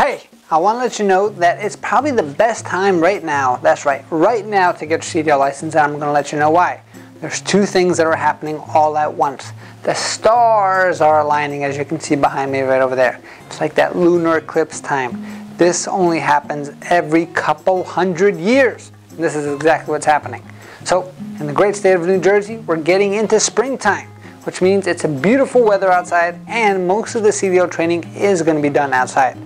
Hey, I want to let you know that it's probably the best time right now, that's right, right now to get your CDL license, and I'm going to let you know why. There's two things that are happening all at once. The stars are aligning, as you can see behind me right over there. It's like that lunar eclipse time. This only happens every couple hundred years. This is exactly what's happening. So, in the great state of New Jersey, we're getting into springtime, which means it's a beautiful weather outside, and most of the CDL training is going to be done outside.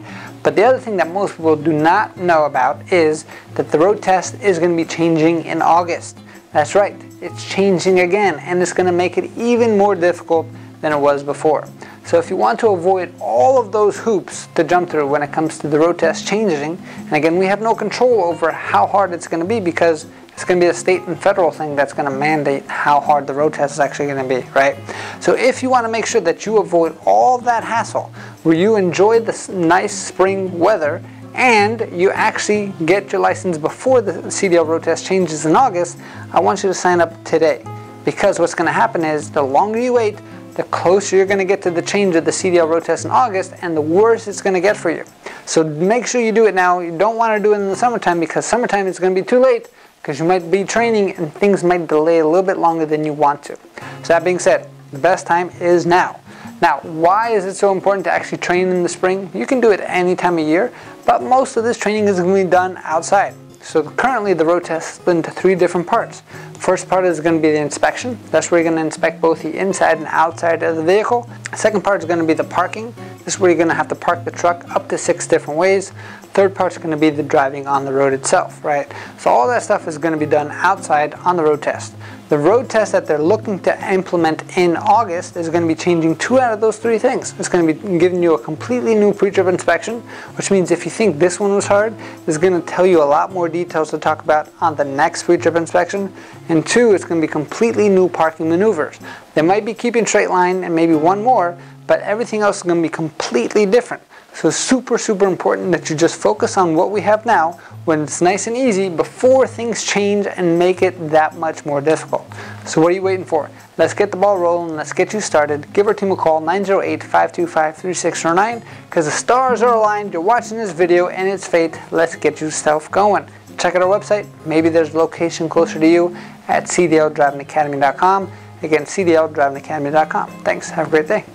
But the other thing that most people do not know about is that the road test is going to be changing in August. That's right, it's changing again, and it's going to make it even more difficult than it was before. So if you want to avoid all of those hoops to jump through when it comes to the road test changing, and again, we have no control over how hard it's going to be because it's going to be a state and federal thing that's going to mandate how hard the road test is actually going to be, right? So if you want to make sure that you avoid all that hassle, where you enjoy the nice spring weather and you actually get your license before the CDL road test changes in August, I want you to sign up today. Because what's going to happen is the longer you wait, the closer you're going to get to the change of the CDL road test in August, and the worse it's going to get for you. So make sure you do it now. You don't want to do it in the summertime, because summertime is going to be too late, because you might be training and things might delay a little bit longer than you want to. So that being said, the best time is now. Now, why is it so important to actually train in the spring? You can do it any time of year, but most of this training is going to be done outside. So currently the road test is split into three different parts. First part is going to be the inspection. That's where you're going to inspect both the inside and outside of the vehicle. Second part is going to be the parking. This is where you're going to have to park the truck up to 6 different ways. Third part is going to be the driving on the road itself, right? So all that stuff is going to be done outside on the road test. The road test that they're looking to implement in August is going to be changing 2 out of those 3 things. It's going to be giving you a completely new pre-trip inspection, which means if you think this one was hard, it's going to tell you a lot more details to talk about on the next pre-trip inspection. And 2, it's going to be completely new parking maneuvers. They might be keeping straight line and maybe one more, but everything else is going to be completely different. So it's super, super important that you just focus on what we have now when it's nice and easy before things change and make it that much more difficult. So what are you waiting for? Let's get the ball rolling. Let's get you started. Give our team a call, 908-525-3609, because the stars are aligned. You're watching this video and it's fate. Let's get yourself going. Check out our website. Maybe there's a location closer to you at cdldrivingacademy.com. Again, cdldrivingacademy.com. Thanks. Have a great day.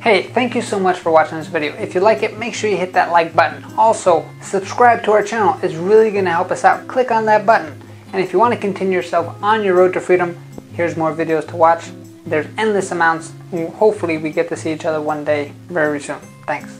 Hey, thank you so much for watching this video. If you like it, make sure you hit that like button. Also, subscribe to our channel. It's really going to help us out. Click on that button. And if you want to continue yourself on your road to freedom, here's more videos to watch. There's endless amounts. Hopefully we get to see each other one day very soon. Thanks.